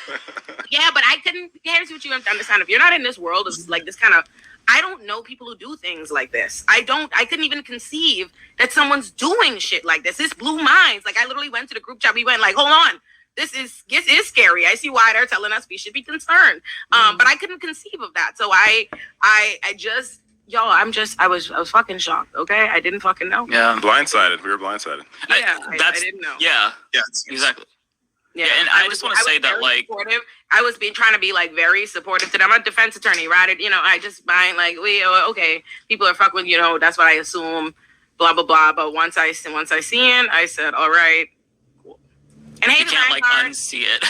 yeah, but I couldn't. Here's what you have to understand: if you're not in this world, it's like this kind of. I don't know people who do things like this. I couldn't even conceive that someone's doing shit like this. This blew minds. Like I literally went to the group chat. We went like, hold on. This is scary. I see why they're telling us we should be concerned. But I couldn't conceive of that. So I just, I was fucking shocked. Okay, I didn't fucking know. Yeah, blindsided. We were blindsided. I didn't know. Yeah, exactly. Yeah, and I just want to say that, like, supportive. I was trying to be like very supportive to them. I'm a defense attorney, right? I just mind like okay, people are fucking with, that's what I assume, blah blah blah. But once I seen it, I said, all right. Cool. And you can't like unsee it.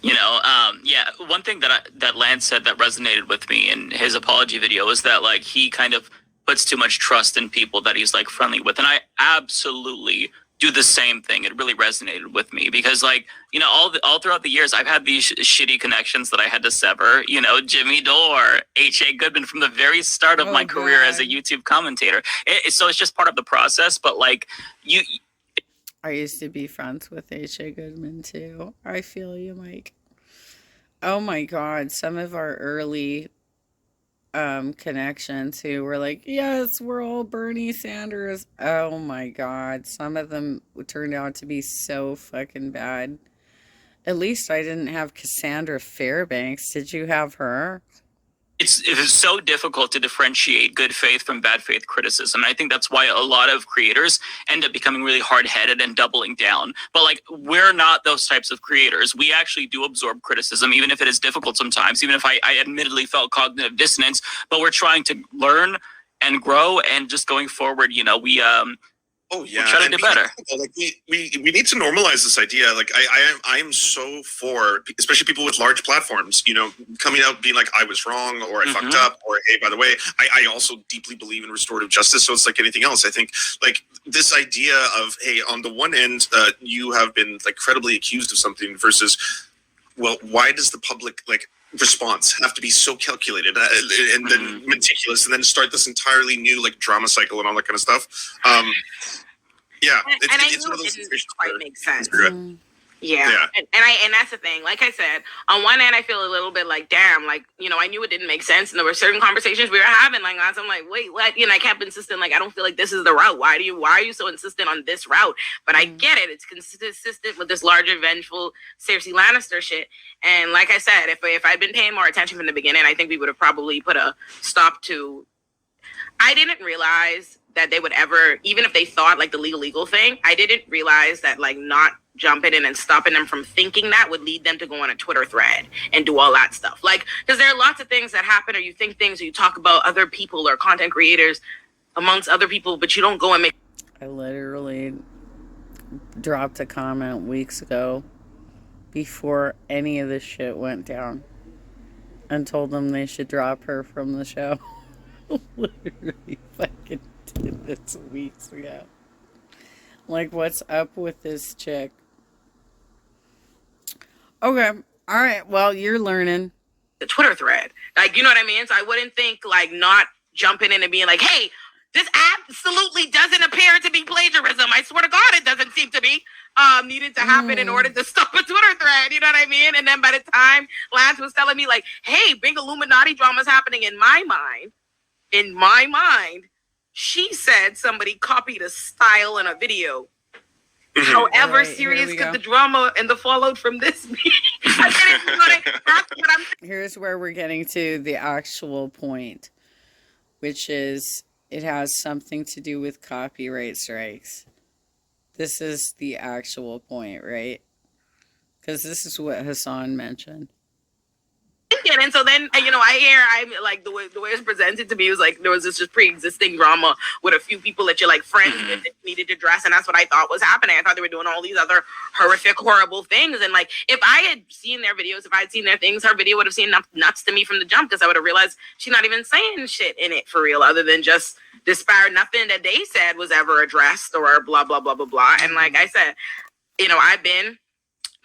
Yeah. One thing that Lance said that resonated with me in his apology video is that like he kind of puts too much trust in people that he's like friendly with, and I absolutely do the same thing. It really resonated with me because like, all throughout the years, I've had these shitty connections that I had to sever, Jimmy Dore, H.A. Goodman from the very start of my career as a YouTube commentator. So it's just part of the process, but like I used to be friends with H.A. Goodman too. I feel you, Mike. Oh my God. Some of our early connections who were like, yes, we're all Bernie Sanders. Oh my God. Some of them turned out to be so fucking bad. At least I didn't have Cassandra Fairbanks. Did you have her? It's so difficult to differentiate good faith from bad faith criticism. And I think that's why a lot of creators end up becoming really hard-headed and doubling down. But like, we're not those types of creators. We actually do absorb criticism, even if it is difficult sometimes, even if I admittedly felt cognitive dissonance, but we're trying to learn and grow, and just going forward, Oh yeah, we're trying to do better. Like we need to normalize this idea. Like I am so for, especially people with large platforms, coming out being like, I was wrong, or I fucked up, or hey, by the way, I also deeply believe in restorative justice. So it's like anything else. I think like this idea of, hey, on the one end, you have been like credibly accused of something versus, well, why does the public like response have to be so calculated and then meticulous, and then start this entirely new like drama cycle and all that kind of stuff. Yeah, it's one of those situations quite make sense. Yeah. And that's the thing. Like I said, on one end, I feel a little bit like, damn, like, I knew it didn't make sense. And there were certain conversations we were having, like, I'm like, wait, what? I kept insisting, like, I don't feel like this is the route. Why are you so insistent on this route? But I get it. It's consistent with this larger, vengeful Cersei Lannister shit. And like I said, if I'd been paying more attention from the beginning, I think we would have probably put a stop to. I didn't realize that they would ever, even if they thought like the legal thing, I didn't realize that like not jumping in and stopping them from thinking that would lead them to go on a Twitter thread and do all that stuff. Like, because there are lots of things that happen, or you think things, or you talk about other people or content creators amongst other people, but you don't go and make. I literally dropped a comment weeks ago before any of this shit went down and told them they should drop her from the show. Literally fucking did this weeks ago. Like, what's up with this chick? Okay. All right. Well, you're learning. The Twitter thread. Like, you know what I mean? So I wouldn't think, like, not jumping in and being like, hey, this absolutely doesn't appear to be plagiarism. I swear to God, it doesn't seem to be. Needed to happen in order to stop a Twitter thread. You know what I mean? And then by the time Lance was telling me, like, hey, big Illuminaughtii drama's happening in my mind, she said somebody copied a style in a video. However right, serious could the drama and the fallout from this be? Here's where we're getting to the actual point, which is it has something to do with copyright strikes. This is the actual point, right? Because this is what Hassan mentioned. And so then, I'm like, the way it's presented to me was like there was this just pre-existing drama with a few people that you're like friends with that needed to dress, and that's what I thought was happening. I thought they were doing all these other horrific, horrible things, and like if I had seen their videos, if I had seen their things, her video would have seemed nuts to me from the jump, because I would have realized she's not even saying shit in it for real, other than just disparage. Nothing that they said was ever addressed or blah blah blah blah blah. And like I said, I've been.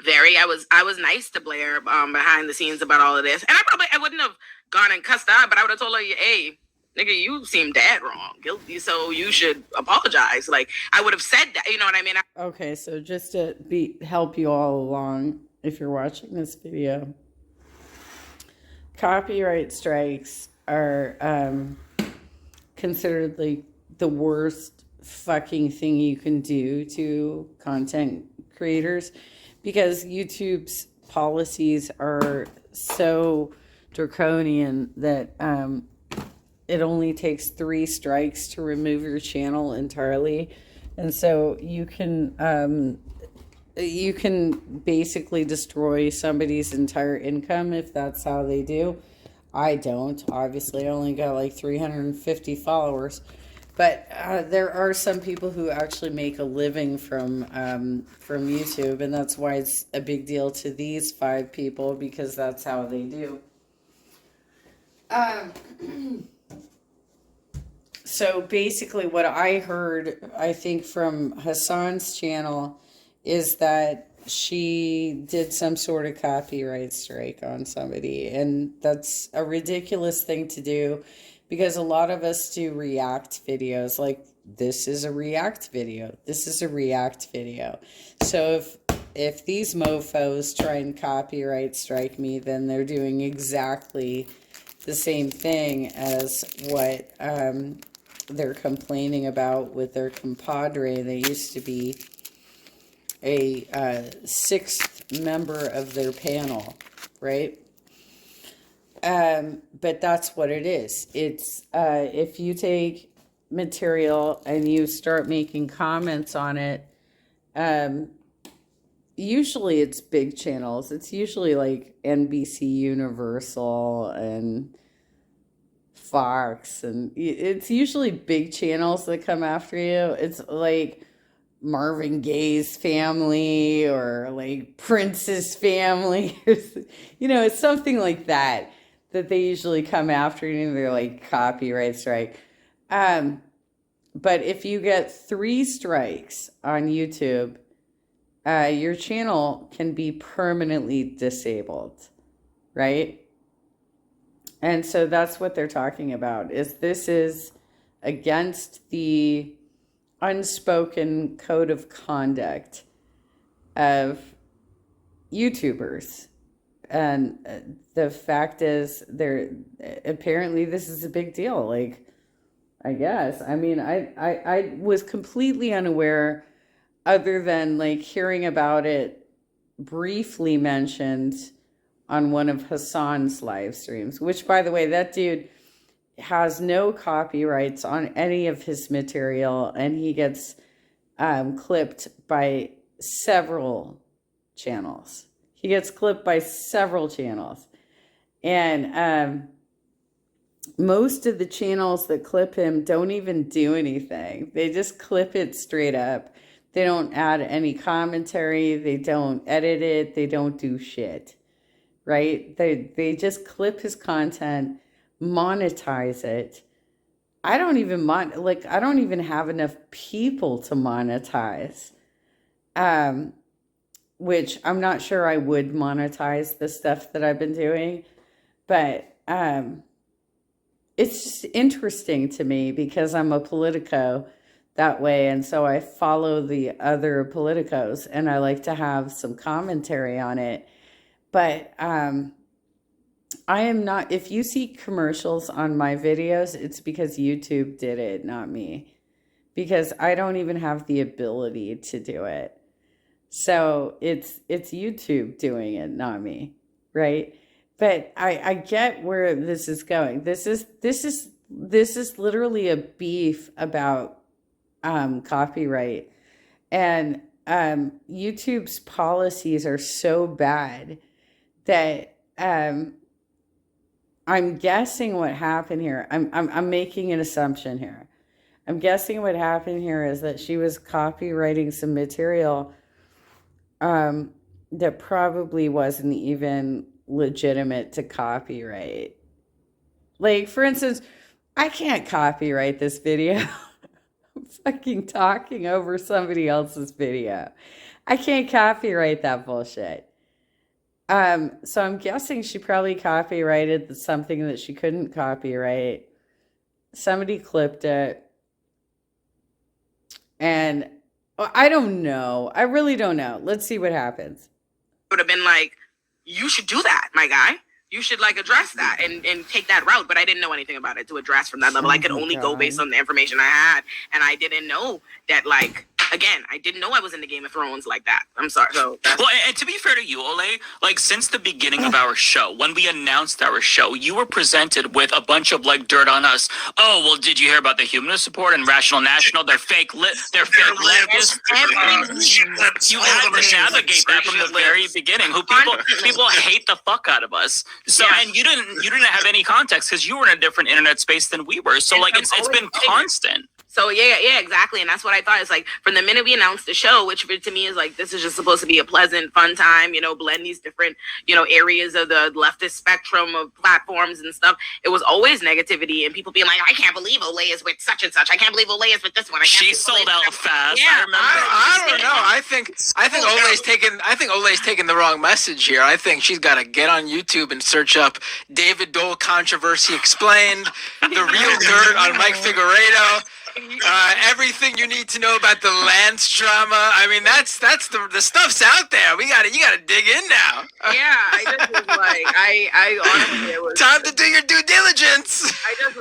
I was nice to Blair behind the scenes about all of this, and I wouldn't have gone and cussed out, but I would have told her, hey, nigga, you seem dead wrong, guilty, so you should apologize. Like, I would have said that, you know what I mean? Okay, so just to help you all along, if you're watching this video, copyright strikes are considered like the worst fucking thing you can do to content creators, because YouTube's policies are so draconian that it only takes 3 strikes to remove your channel entirely. And so you can basically destroy somebody's entire income if that's how they do. I don't. Obviously, I only got like 350 followers. But there are some people who actually make a living from YouTube, and that's why it's a big deal to these 5 people, because that's how they do. So basically what I heard, I think, from Hassan's channel is that she did some sort of copyright strike on somebody. And that's a ridiculous thing to do, because a lot of us do react videos. Like, this is a react video. This is a react video. So if these mofos try and copyright strike me, then they're doing exactly the same thing as what they're complaining about with their compadre. They used to be a 6th member of their panel, right? But that's what it is. It's if you take material and you start making comments on it, usually it's big channels. It's usually like NBC Universal and Fox, and it's usually big channels that come after you. It's like Marvin Gaye's family, or like Prince's family, it's something like that they usually come after you, and they're like, copyright strike. But if you get 3 strikes on YouTube, your channel can be permanently disabled, right? And so that's what they're talking about, is this is against the unspoken code of conduct of YouTubers. And the fact is, apparently this is a big deal. Like, I guess, I mean, I was completely unaware, other than like hearing about it briefly mentioned on one of Hassan's live streams, which, by the way, that dude has no copyrights on any of his material, and he gets clipped by several channels. He gets clipped by several channels. And most of the channels that clip him don't even do anything. They just clip it straight up. They don't add any commentary. They don't edit it. They don't do shit. Right? They just clip his content, monetize it. I don't even have enough people to monetize. Which I'm not sure I would monetize the stuff that I've been doing, but it's just interesting to me, because I'm a Politico that way, and so I follow the other Politicos, and I like to have some commentary on it. But I am not, if you see commercials on my videos, it's because YouTube did it, not me. Because I don't even have the ability to do it. So it's YouTube doing it, not me, right? But I get where this is going. This is literally a beef about copyright. And YouTube's policies are so bad that I'm guessing what happened here. I'm making an assumption here. I'm guessing what happened here is that she was copywriting some material that probably wasn't even legitimate to copyright. Like, for instance, I can't copyright this video. I'm fucking talking over somebody else's video. I can't copyright that bullshit. So I'm guessing she probably copyrighted something that she couldn't copyright. somebody clipped it, and I don't know. I really don't know. Let's see what happens. Would have been like, you should do that, my guy. You should like address that and take that route. But I didn't know anything about it to address from that level. I could only go based on the information I had, and I didn't know that like. Again, I didn't know I was in the Game of Thrones like that. I'm sorry. So well, and to be fair to you, Ole, like since the beginning of our show, when we announced our show, you were presented with a bunch of like dirt on us. Oh, well, did you hear about the Humanist Support and Rational National? They're fake they're fake leftists. You had to navigate that from the very beginning. Who people hate the fuck out of us. So and you didn't have any context because you were in a different internet space than we were. So and like it's been constant. So yeah, exactly. And that's what I thought. It's like from the minute we announced the show, which to me is like, this is just supposed to be a pleasant, fun time, blend these different, areas of the leftist spectrum of platforms and stuff. It was always negativity and people being like, I can't believe Olay is with such and such. I can't believe Olay is with this one. She sold out fast. Yeah, I don't know. I think Olay's taking the wrong message here. I think she's got to get on YouTube and search up David Dole controversy explained, the real dirt on Mike Figueredo. Everything you need to know about the Lance drama. I mean, that's the stuff's out there. You gotta dig in now. Yeah, I just was like, I honestly, it was time to do your due diligence.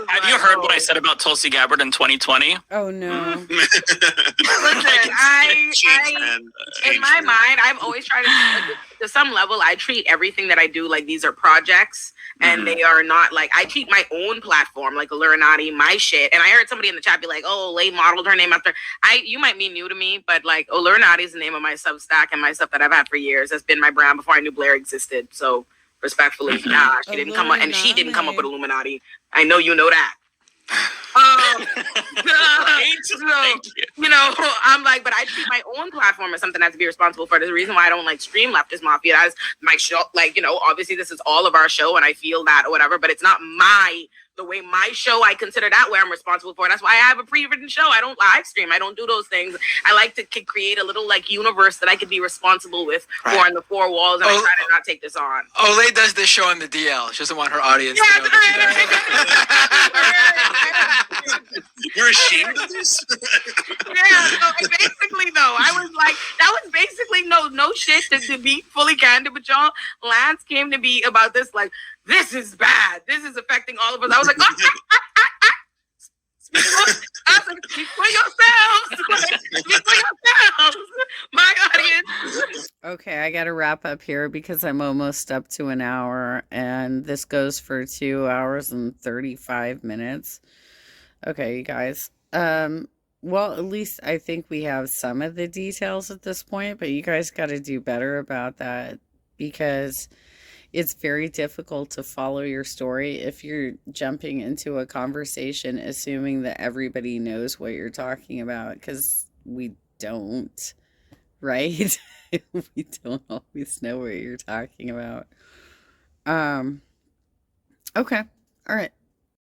Have you heard what I said about Tulsi Gabbard in 2020? Oh no. Listen, in my mind, I've always tried to some level, I treat everything that I do like these are projects. And they are not like, I treat my own platform like Illuminaughtii, my shit. And I heard somebody in the chat be like, oh, Lay modeled her name after. You might be new to me, but like Illuminaughtii is the name of my Substack and my stuff that I've had for years. That's been my brand before I knew Blair existed. So respectfully, she didn't come up, and she didn't come up with Illuminaughtii. I know you know that. I'm like, but I treat my own platform as something I have to be responsible for. There's a reason why I don't like stream Leftist Mafia. That's my show. Like, obviously this is all of our show and I feel that or whatever, but it's not the way my show, I consider that where I'm responsible for. That's why I have a pre-written show. I don't live stream. I don't do those things. I like to create a little like universe that I could be responsible with for in the four walls, and I try to not take this on. Olay does this show in the DL. She doesn't want her audience to know that she does. You're ashamed of this? Yeah, so basically though, I was like, that was basically no shit to be fully candid with y'all. Lance came to be about this like, this is bad. This is affecting all of us. I was like, speak for yourselves. Speak for yourselves. My audience. Okay, I got to wrap up here because I'm almost up to an hour, and this goes for 2 hours and 35 minutes. Okay, you guys. Well, at least I think we have some of the details at this point, but you guys got to do better about that because it's very difficult to follow your story if you're jumping into a conversation assuming that everybody knows what you're talking about, because we don't, right? We don't always know what you're talking about. Okay. All right.